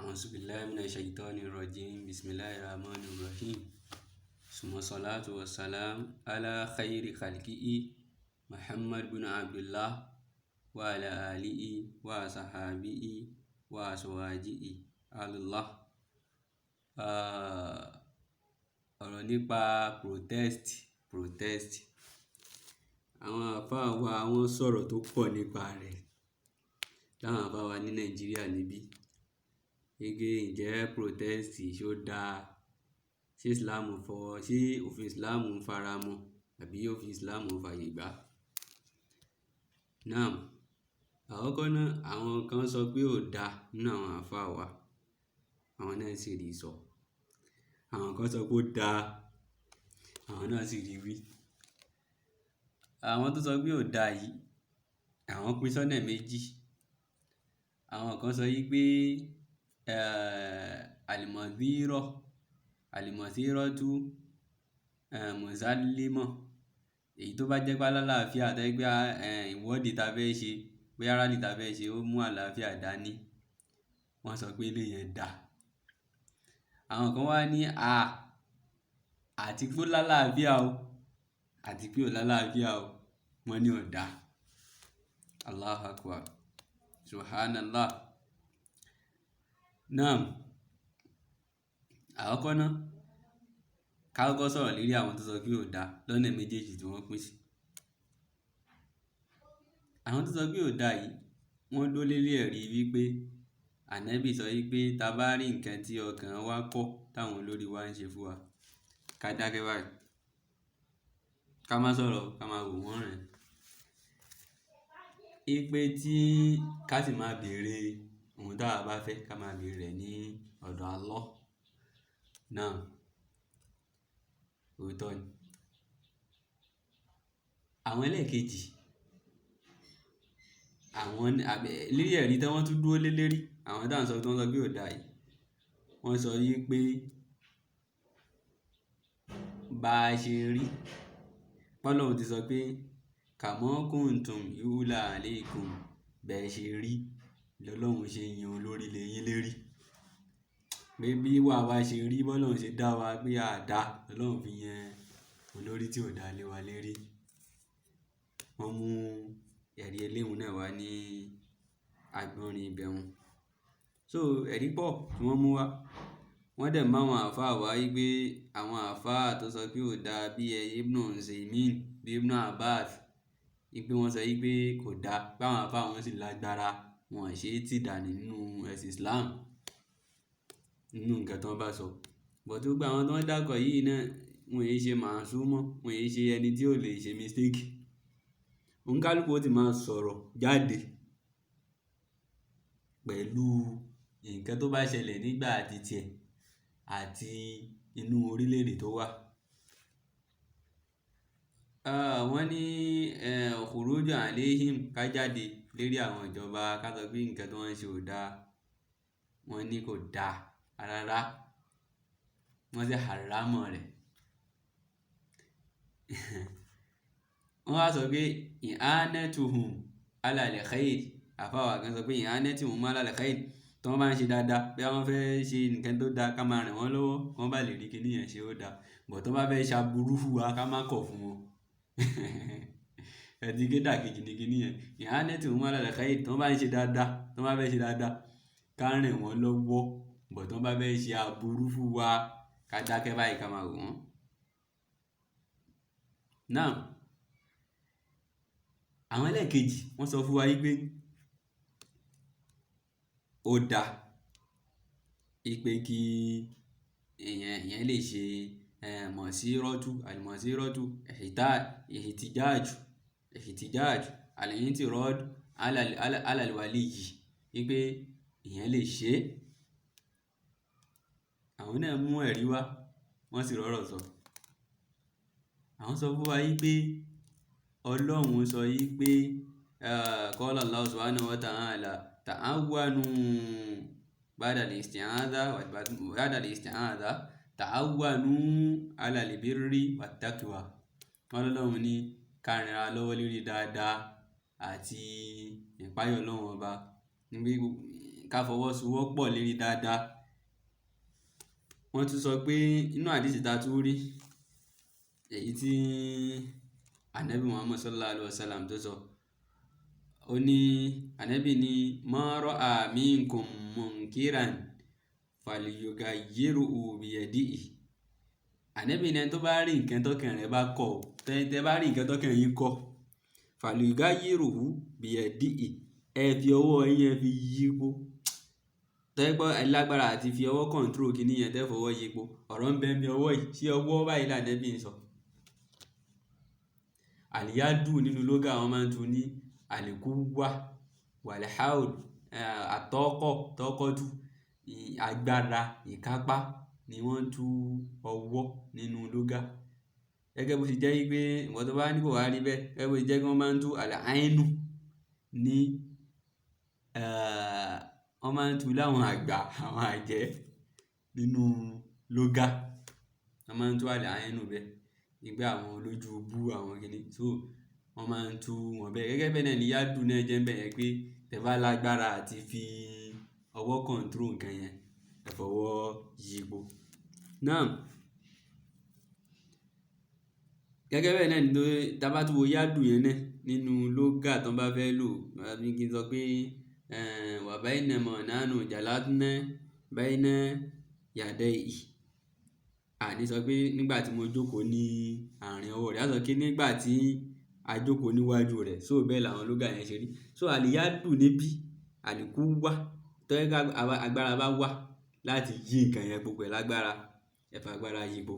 أعوذ بالله من الشيطان الرجيم بسم الله الرحمن الرحيم ثم الصلاة والسلام على خير خلقه محمد بن عبد الله وعلى آله وصحابه وأزواجه آل الله. ọ̀rọ̀ nípa protest àwọn àfáà wa wọ́n sọ̀rọ̀ tó pọ̀ nípa rẹ̀ láwọn àfáà wa ní Nàìjíríà níbí gẹ́gẹ́ ǹjẹ́ protest ṣó dáa, ṣé Islam ṣé òfin Islam ń faramọ́ àbí òfin Islam ń fàyè gbà. Now àkọ́kọ́ náà àwọn kan sọ pé ò dáa nínú àwọn àfáà wa, àwọn náà sì rí sọ. Àwọn kan sọ pé ó dáa, àwọn náà sì rí wí. Àwọn tó sọ pé ò dáa yìí àwọn pín sọ́nà méjì. Àwọn kan sọ yí pé alimọ̀sírọ́tú mùsálímọ̀, èyí tó bá jẹ́ pé alálàáfíà tó jẹ́ pé ìwọ́de ta fẹ́ ṣe bóyá rálì ta fẹ́ ṣe ó mú àlàáfíà dání, wọ́n sọ pé eléyẹn dáa. Àwọn kan wá ní àti pé ó lálàáfíà o àti pé ò lálàáfíà o, wọ́n ní ò dáa. Allahu Akbar, Subhanallah. Naam, àkọ́kọ́ náà ká kọ́kọ́ sọ̀rọ̀ lérí àwọn tó sọ pé ò dáa lọ́nà méjèèjì tí wọ́n pín sí. Àwọn tó sọ pé ò dáa yìí wọ́n dó lérí ẹ̀rí wípé Ànábì sọ wípé ta bá rí nǹkan tí ọkàn wa kọ̀ táwọn olórí wa ń ṣe fún wa, ká dákẹ́ báyìí, ká má sọ̀rọ̀, ká má wò wọ́n rìn. Ipe tí ká sì máa béèrè ohun tá a bá fẹ́, ká máa béèrè rẹ̀ ní ọ̀dọ̀ Allah. Náà òótọ́ ni. Àwọn ẹlẹ́ẹ̀kejì àwọn lérí ẹ̀rí tí wọ́n tún dúró lé lérí, àwọn táwọn sọ tó ń sọ pé ò dáa yìí, wọ́n sọ yí pé bá a ṣe rí pọ́lọ́hun ti sọ pé kàmọ́ kuntum yúlà alaykum, bẹ́ẹ̀ ṣe rí lọ́lọ́hun ṣe yan olórí lé yín lérí. Pé bí wà wá ṣe rí bọ́lọ́hun ṣe dá wa pé a dá lọ́lọ́hun fi yan olórí tí ò dá lé wa lérí. Wọ́n mú ẹ̀rí eléhùn náà wá ní agbọ́nrin ibẹ̀ wọn. So ẹ̀rí pọ̀ tí wọ́n mú wá. Wọ́n dẹ̀ máa àwọn àfáà wá yí pé àwọn àfáà tó sọ pé ò dáa bí Ibn Usaymin, bí Ibn Abbas, yí pé wọ́n sọ yí pé kò dáa, pé àwọn àfáà wọn sì lágbára, wọn ò ṣe é tì dànù nínú ẹ̀sìn Islam nínú nǹkan tí wọ́n bá sọ. But gbogbo àwọn tó ń dákọ̀ yìí náà wọn èyí ṣe màásúmọ́, wọn èyí ṣe ẹni tí ò lè ṣe mistake. Oníkálùkù ó ti máa sọ̀rọ̀ jáde pẹ̀lú nǹkan tó bá ṣẹlẹ̀ nígbà àti tiẹ̀ àti inú orílẹ̀-èdè tó wà. Wọ́n ní khuruju alayhim, ká jáde lérí àwọn ìjọba ká sọ pé nǹkan tí wọ́n ń ṣe ò dáa, wọ́n ní kò dáa rárá, wọ́n sì hàrámọ̀ rẹ̀. Wọ́n wá sọ pé i'anatuhum ala al-khair, àfáà kan sọ pé i'anatuhum ala al-khair, tí wọ́n bá ń ṣe dáadáa bí wọ́n fẹ́ ṣe nǹkan tó dáa ká máa ràn wọ́n lọ́wọ́, wọ́n bá lè rí kíní yẹn ṣe ó dáa. But tí wọ́n bá fẹ́ ṣaburú fún wa ká má kọ̀ fún wọn. Ẹ̀dí gédà kejì ní kíní yẹn. I'anatuhum ala al-khair, tí wọ́n bá ń ṣe dáadáa, tí wọ́n bá fẹ́ ṣe dáadáa ká ràn wọ́n lọ́wọ́. But tí wọ́n bá fẹ́ ṣe aburú fún wa ká dákẹ́ báyìí ká máa wò wọ́n. Now àwọn ẹlẹ́ẹ̀kejì wọ́n sọ fún wa yí pé ó dáa ipe kí èèyàn lè ṣe alimọ̀sírọ́tù ihtijáàjù al-intirad ala al-waliyyi, wípé èèyàn lè ṣe. Àwọn náà mú ẹ̀rí wá, wọ́n sì rọ́rọ̀ sọ. Àwọn sọ fún wa yí pé Ọlọ́run sọ yí pé qala Allahu subhanahu wa ta'ala ta'awwanu ba'da al-isti'adha ta'awwanu ala al-birri wat-taqwa. Ọlọ́run ní ká ràn ara lọ́wọ́ lérí dáadáa àti ìpáyọ̀ Ọlọ́run ọba. ká fọwọ́sowọ́pọ̀ lérí dáadáa. Wọ́n tún sọ pé inú àdísì ta tún rí èyí tí Ànábì Muhammad sallallahu alaihi wasallam tó sọ, ó ní Ànábì ní ma ra'a minkum munkiran falyughayyirhu biyadihi. Ànábì ní ẹni tó bá rí nǹkan tọ́kàn rẹ̀ bá kọ̀, tẹ́ bá rí nǹkan tọ́kàn yín kọ̀, falyughayyirhu biyadihi, ẹ fi ọwọ́ yín ẹ fi yípo. Tẹ́gbọ́ lágbára àti fi ọwọ́ control kìíní yẹn tẹ́ fọwọ́ yípo, ọ̀rọ̀ ń bẹ bí ọwọ́ yìí, sí ọwọ́ báyìí l'Ànábì ń sọ. Àlìyádù nínú lógà wọn máa ń tu ní àlìkúwà wàlháùl, tọ́kọ̀tù, agbára, ìkápá ni wọ́n tú ọwọ́ nínú lógà. Gẹ́gẹ́ bó ṣe jẹ́ wípé ìwọ̀n tó bá ní kò wá rí bẹ́ẹ̀, gẹ́gẹ́ bó ṣe jẹ́ kí wọ́n máa ń tú àlàáínú ní wọ́n máa ń tú láwọn àgbà, àwọn àjẹ́ nínú lógà. Wọ́n máa ń tú àlàáínú bẹ́ẹ̀ nígbà àwọn olójú bú àwọn kìíní, so wọ́n máa ń tú wọn bẹ́ẹ̀. Gẹ́gẹ́ bẹ́ẹ̀ náà ni yádù náà jẹ́ bẹ́ẹ̀ yẹn pé tẹ́ bá lágbára àti fi ọwọ́ control nǹkan yẹn, ẹ fọwọ́ yípo. Náà gẹ́gẹ́ bẹ́ẹ̀ náà ni tá bá tún wo yádù yẹn náà nínú lógà tó bá fẹ́ lò, àbí kí n sọ pé wa baynama nahnu jalasna bayna yadayhi. Àní sọ pé nígbà tí mo jókòó ní àárín ọwọ́ rẹ̀, á sọ pé nígbà tí a jókòó níwájú rẹ̀, so bẹ́ẹ̀ làwọn lógà yẹn ṣe rí. So àlìyádù níbí àlìkúwà tó yẹ ká agbára bá wà láti yí nǹkan yẹn gbogbo ẹ̀ lágbára, ẹ fa agbára yípo.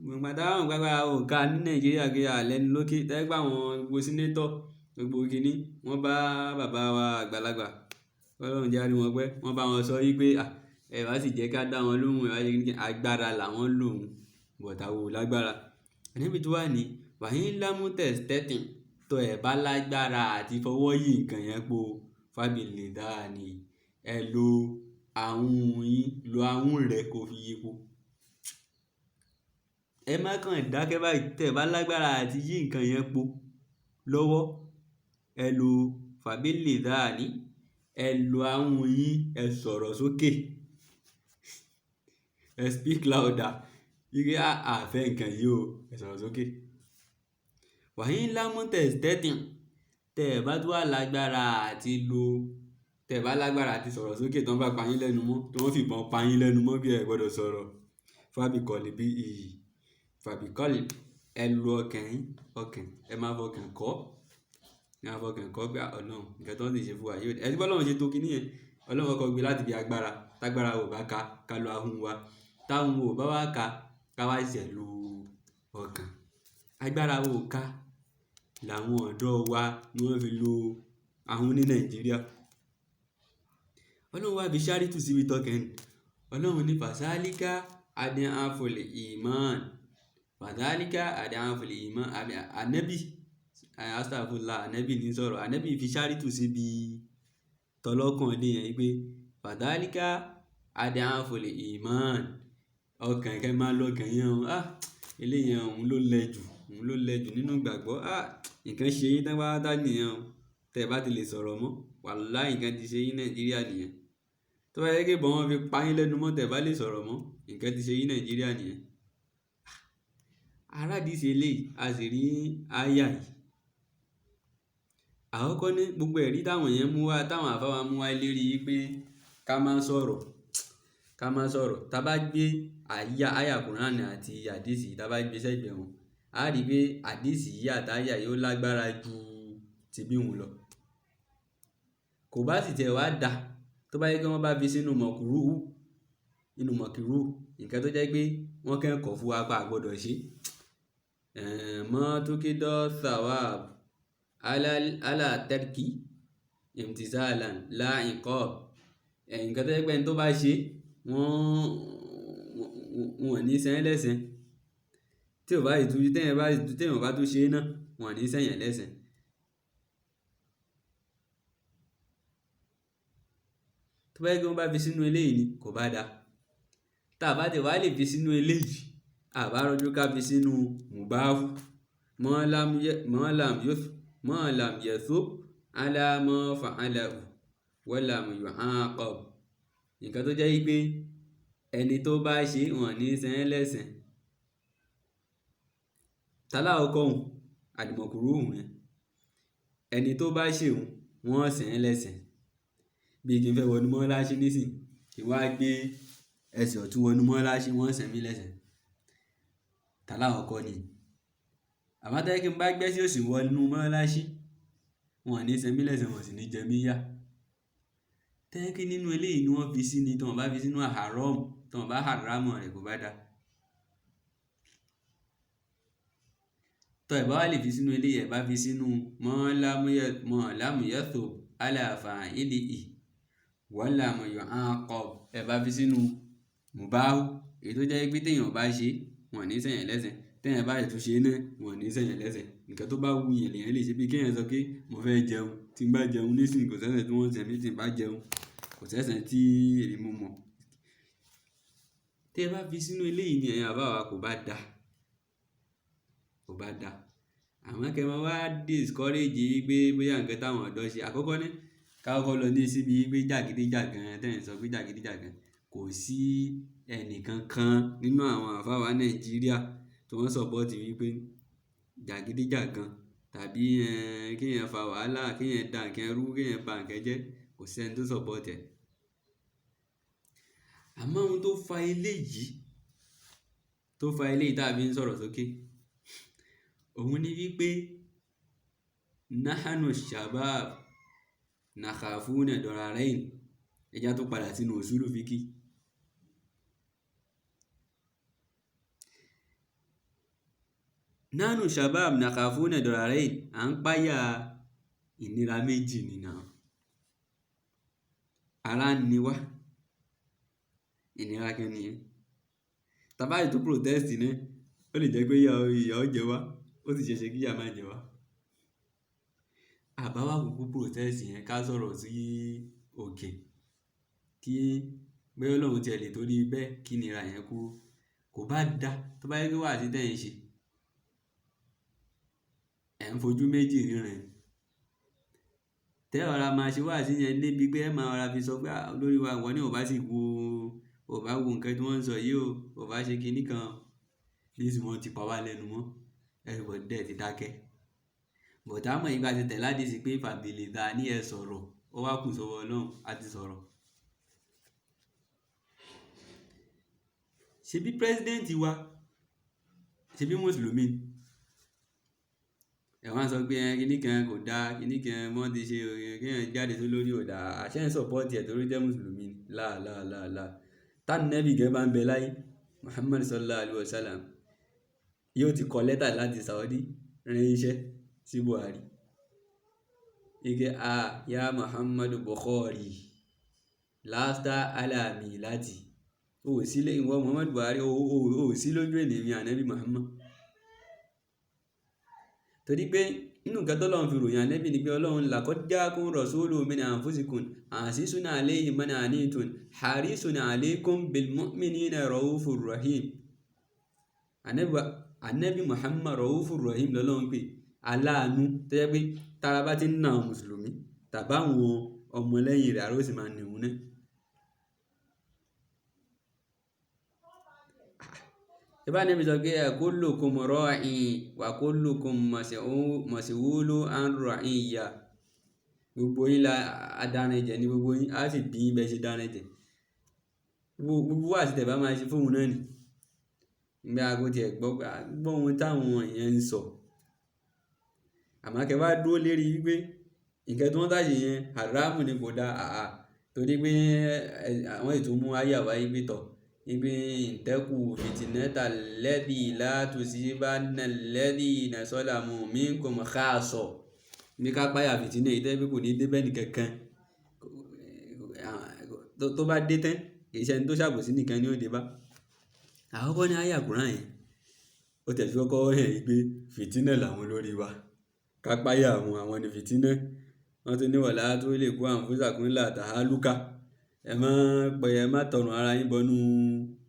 Gbogbo àtàwọn agbára ò ká ní Nàìjíríà gbé àlẹ́nu lókè, tẹ́ gbà àwọn gbogbo sínétọ̀ gbogbo kìíní wọ́n bá bàbá wa àgbàlagbà Ọlọ́run jẹ́ àrí wọn pẹ́, wọ́n bá wọn sọ wípé ẹ wá sì jẹ́ ká dá wọn lóhùn, ẹ wá jẹ́ kí agbára làwọn lòun bọ̀tàwò lágbára. Ànábì tó wà ní wàhíń lámú tẹ̀sítẹ́tìn tó ẹ̀ bá lágbára àti fọwọ́ yí nǹkan yẹn po fábìlì dáa ni ẹ lo ahun yín, lo ahun rẹ̀ kó fi yípo. Ẹ má kàn dákẹ́ báyìí, tẹ́ bá lágbára àti yí nǹkan yẹn po lọ́wọ́, ẹ lo fàbílì dáa ni, ẹ lo ahun yín, ẹ sọ̀rọ̀ sókè, ẹ speak louder, wípé àfẹ́ nǹkan yìí o, ẹ sọ̀rọ̀ sókè. Wàhíń lámú tẹ̀sítẹ́tìn tẹ́ bá tó wà lágbára àti tẹ́ bá lágbára àti sọ̀rọ̀ sókè tó ń bá pa yín lẹ́nu mọ́, tó ń fìbọn pa yín lẹ́nu mọ́ bí ẹ gbọ́dọ̀ sọ̀rọ̀. Fábíkọ̀lì bí iyì, fàbíkọ̀lì, ẹ lo ọkàn yín, ọkàn, ẹ máa fọkàn kọ́, ẹ máa fọkàn kọ́ pé Ọlọ́run nǹkan tó ń ṣe fún wa yìí, ẹ ti bọ́ Ọlọ́run ṣe tó kíní yẹn, Ọlọ́run kọ́kọ́ gbé láti bí agbára, tágbára ò bá ká lo ahun wa, táhun ò bá wá ká wá ṣẹ̀ lo ọkàn. Agbára ò ká làwọn ọ̀dọ́ wa ni wọ́n fi lo ahun ní Nàìjíríà. Ọlọ́run wá fi ṣáàrìtù síbi tọkàn. Ọlọ́run ní fàsálíkà ad'aful iman, fàsálíkà ad'aful iman. Ànábì astagfirullah, ànábì ní sọ̀rọ̀, ànábì fi ṣáàrìtù síbi tọlọ́kàn dé yẹn pé fàsálíkà ad'aful iman, ọkàn kẹ́ máa lọ́kàn yẹn o, eléyẹn òun ló lẹ jù nínú ìgbàgbọ́. Nǹkan ṣe yín tán bá dá nìyẹn o, tẹ́ bá ti lè sọ̀rọ̀ mọ́, wàláhì nǹkan ti ṣe yín Nàìjíríà nìyẹn. Tó bá yẹ kí bọ́n wọn fi pa yín lẹ́nu mọ́, tẹ́ bá lè sọ̀rọ̀ mọ́, nǹkan ti ṣe yín Nàìjíríà nìyẹn. Aládìsí eléyìí a sì rí àyà yìí. Àkọ́kọ́ ní gbogbo ẹ̀rí táwọn yẹn mú wá, táwọn àfáwà mú wá lérí pé ká má sọ̀rọ̀. Tá bá gbé àyà Kùránì àti àdìsí, tá bá gbé sẹ́gbẹ̀ẹ́ wọn, a rí pé àdìsí yìí àtàyà yóò lágbára ju ti bí wọn lọ. Kò bá sì tẹ̀ wá dà tó bá yẹ kí wọ́n bá fi sínú mọ̀kúrú, nǹkan tó jẹ́ pé wọ́n kẹ́kọ̀ọ́ fún wa pa àgbọ́dọ̀ ṣe. Mọ́ tó kí dọ́ thawab ala tarki imtisalan la iqab. Nǹkan tó jẹ́ pé ẹni tó bá ṣe wọ́n ní sẹ́yìn lẹ́sẹ̀. Tí ò bá ìtújú téèyàn bá tún ṣe náà, wọ́n ní sẹ́yìn lẹ́sẹ̀. Tó bá yẹ kí wọ́n bá fi sínú eléyìí ni kò bá dáa. Tá bá tẹ̀ wá lè fi sínú eléyìí, àbá rọ́jú ká fi sínú mùbáhù mọ́ lam yẹ̀só ala mọ́ fa'alahu walam yu'aqab. Nǹkan tó jẹ́ wípé ẹni tó bá ṣe wọ́n ní san lẹ́san. Tálákọ̀ọ́kọ́ òun al-makruh yẹn, ẹni tó bá ṣe òun wọ́n san lẹ́san. Bí kí n fẹ́ wọnú mọ́sálásí nísìn, kí n wá gbé ẹsẹ̀ ọ̀tún wọnú mọ́sálásí, wọ́n san mí lẹ́san. Tálákọ̀ọ́kọ́ ni. Àmọ́ tó jẹ́ kí n bá gbẹ́sẹ̀ òsì wọnú mọ́sálásí, wọ́n ní san mí lẹ́san, wọ́n sì ní jẹ mí yà. Tó jẹ́ kí nínú eléyìí ni wọ́n fi sí ni, tí wọ́n bá fi sínú haram, tí wọ́n bá haram rẹ̀ kò bá dá. Tọ́ ẹ̀ bá wà lè fi sínú eléyìí, ẹ̀ bá fi sínú ma lam yathub ala fa'ilihi wa lam yu'aqab, ẹ̀ bá fi sínú mubahu, èyí tó jẹ́ pé téèyàn bá ṣe wọ́n ní san yẹn lẹ́san, téèyàn bá tún ṣe náà wọ́n ní san yẹn lẹ́san. Nǹkan tó bá wù yẹn lèyàn lè ṣe, bí kéèyàn sọ pé mo fẹ́ jẹun, tí n bá jẹun nísìnyí kò sẹ́san tí wọ́n san mí, tí n bá jẹun kò sẹ́san tí èmi mú mọ̀. Tẹ́ ẹ bá fi sínú eléyìí ni ẹ̀yin àbá wa kò bá dá, kò bá dá. Àmọ́ kẹ́ máa wá discourage pé bóyá nǹkan táwọn ọ̀dọ́ ṣe àkọ́kọ́ ní ká kọ́kọ́ lọ ní síbi pé jàgídíjàgan tẹ́ ẹ̀ sọ pé jàgídíjàgan, kò sí ẹnìkankan nínú àwọn àfáà wa Nàìjíríà tí wọ́n support wípé jàgídíjàgan tàbí kéèyàn fa wàhálà, kéèyàn da nǹkan rú, kéèyàn ba nǹkan jẹ́, kò sí ẹni tó support ẹ̀. Àmọ́ ohun tó fa eléyìí tá a fi ń sọ̀rọ̀ sókè, òun ni wípé nahanu shabab nakhafuna dararain. Ẹja tó padà sínú usulu fíkì. Nahanu shabab nakhafuna dararain, à ń páyà ìnira méjì nínú ara ni wá. Ìnira kan nìyẹn. Tàbá ètò protest náà, ó lè jẹ́ pé ìyà ó jẹ wá, ó sì ṣeéṣe kí ìyà má jẹ wá. Àbá wá kúkú protest yẹn ká sọ̀rọ̀ sí òkè, kí bóyá Ọlọ́run tiẹ̀ lè torí bẹ́ẹ̀ kí ìnira yẹn kúrò. Kò bá dá tó bá yẹ kí wàásí tẹ́yìn ṣe, ẹ̀ ń fojú méjì ríran. Tẹ́ ọ̀rá máa ṣe wàásí yẹn débi pé ẹ máa ọ̀rá fi sọ pé olórí wa wọ́n ní ò bá sì ò bá wo nǹkan tí wọ́n ń sọ yìí ò bá ṣe kinní kan, nísìnyí wọ́n ti pa wá lẹ́nu mọ́, everybody dẹ̀ ti dákẹ́. Bọ̀dá mọ̀ ìgbà ti tẹ̀ láti sí pé fàbílì ta ní ẹ sọ̀rọ̀, ó wá kù sọ́wọ́ Ọlọ́run á ti sọ̀rọ̀. Ṣebí president wa, ṣebí mùsùlùmí, ẹ̀ wọ́n sọ pé kinní kan kò dáa, kinní kan wọ́n ti ṣe kéèyàn jáde tó lórí ò dáa, àṣẹ ń support ẹ̀ torí jẹ́ mùsùlùmí. Láà. Táni nẹ́bì gẹ́ bá ń bẹ láyé, Muhammad sallallahu alaihi wasallam yóò ti kọ lẹ́tà láti Saudi rán iṣẹ́ sí Buhari. Ike ya Muhammadu Bukhari lasta alami láti sílé ìwọ Muhammad Buhari sí lójú ènìyàn ànábì Muhammad. Torí pé inú nǹkan tọ́lọ́run fi ròyìn ànábì ni pé Ọlọ́run laqad ja'akum rasulun min anfusikum azizun alayhi ma anittum harisun alaykum bil mu'minina raufur rahim. Ànábì Muhammad raufur rahim lọ́lọ́run pé aláàánú tó jẹ́ pé tára bá ti ń na mùsùlùmí tàbáwọn ọmọlẹ́yìn rẹ̀ àrò sì máa nìhun náà. Ìbá Ànábì sọ pé kullukum ra'in wa kullukum mas'ulun an ra'iyyah. Gbogbo yín la adáranjẹ ní gbogbo yín, á sì bí yín bẹ́ẹ̀ ṣe dáranjẹ. Gbogbo wà sí tẹ̀bá máa ṣe fóun náà ni. Ìgbà àgọ́ tiẹ̀ gbọ́ ohun táwọn èèyàn ń sọ. Àmọ́ kẹ́ wá dúró lérí wípé nǹkan tí wọ́n tàṣe yẹn haramu ni kò dá torí pé àwọn ètò mú ayé àwáyé pé tọ̀ ibi ìtẹ́kù fìtínẹ́tà lẹ́dí látòsí bá nà lẹ́dí nàṣọ́làmù minkum khassa. Ní ká páyà fìtínà ìtẹ́ pé kò ní dé bẹ́ẹ̀ nìkankan, tó bá dé tán ìṣẹ́ ní tó ṣàbòsí nìkan ni ó dé bá. Àkọ́kọ́ ní ayé Kùránì yẹn ó tẹ̀sí kọ́kọ́ hẹ̀ pé fìtínà làwọn lórí wa, ká páyà àwọn ni fìtínà. Wọ́n tún ní wala tuliqu anfusakum ila tahaluka. Ẹ má tọrùn ara yín bọnú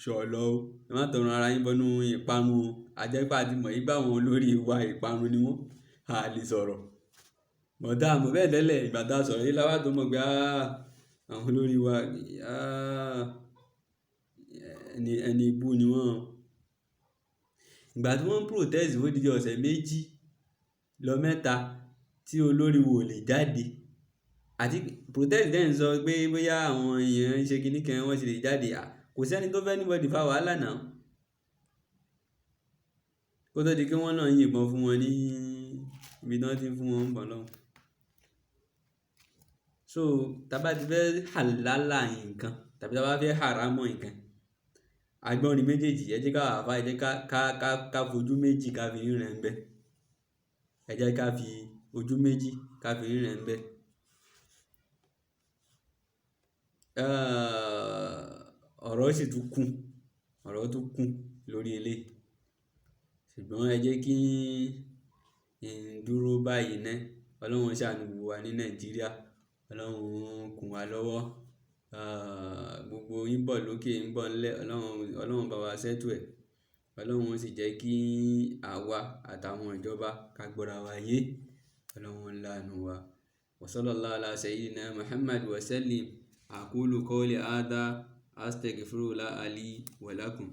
ṣọ̀lọ́ o, ẹ má tọrùn ara yín bọnú ìparun o. Àjẹ́pá àti mọ̀ yí bá wọn olórí wa ìparun ni wọ́n, a lè sọ̀rọ̀. bọ̀dá àmọ́ bẹ́ẹ̀ tẹ́lẹ̀ ìgbà tá a sọ̀rọ̀ yìí láwá tó mọ̀ pé àwọn olórí wa ẹni ibú ni wọ́n. Ìgbà tí wọ́n protest ó di ọ̀sẹ̀ méjì lọ mẹ́ta tí olórí wo lè jáde àti protest dẹ̀ ń sọ pé bóyá àwọn èèyàn ń ṣe kinní kan wọ́n sì lè jáde kò sẹ́ni tó fẹ́ anybody fa wàhálà náà kó tó di pé wọ́n náà yìnbọn fún wọn ní ibi tí wọ́n ti ń fún wọn ń bọ̀ lọ́hùn. So tá bá ti fẹ́ halala nǹkan tàbí tá bá fẹ́ haramọ́ nǹkan agbọ́nrin méjèèjì ẹ jẹ́ ká àfa ẹ jẹ́ ká fojú méjì ká fi ríran ń bẹ́ ẹ jẹ́ ká fi ojú méjì ká fi ríran ń bẹ́. Ọ̀rọ̀ sì tún kún lórí eléyìí ṣùgbọ́n ẹ jẹ́ kí n dúró báyìí ná. Ọlọ́run ṣàánú wa ní Nàìjíríà, Ọlọ́run kún wa lọ́wọ́. Gbogbo yín bọ̀ lókè ń bọ̀ ńlẹ̀, Ọlọ́run bá wa ṣẹ́tù ẹ̀. Ọlọ́run sì jẹ́ kí àwa àtàwọn ìjọba ká gbọ́ra wa yé. Ọlọ́run láàánú wa. Wa sallallahu ala sayyidina Muhammad wa sallim. Aqulu qawli hadha astaghfirullah li wa lakum.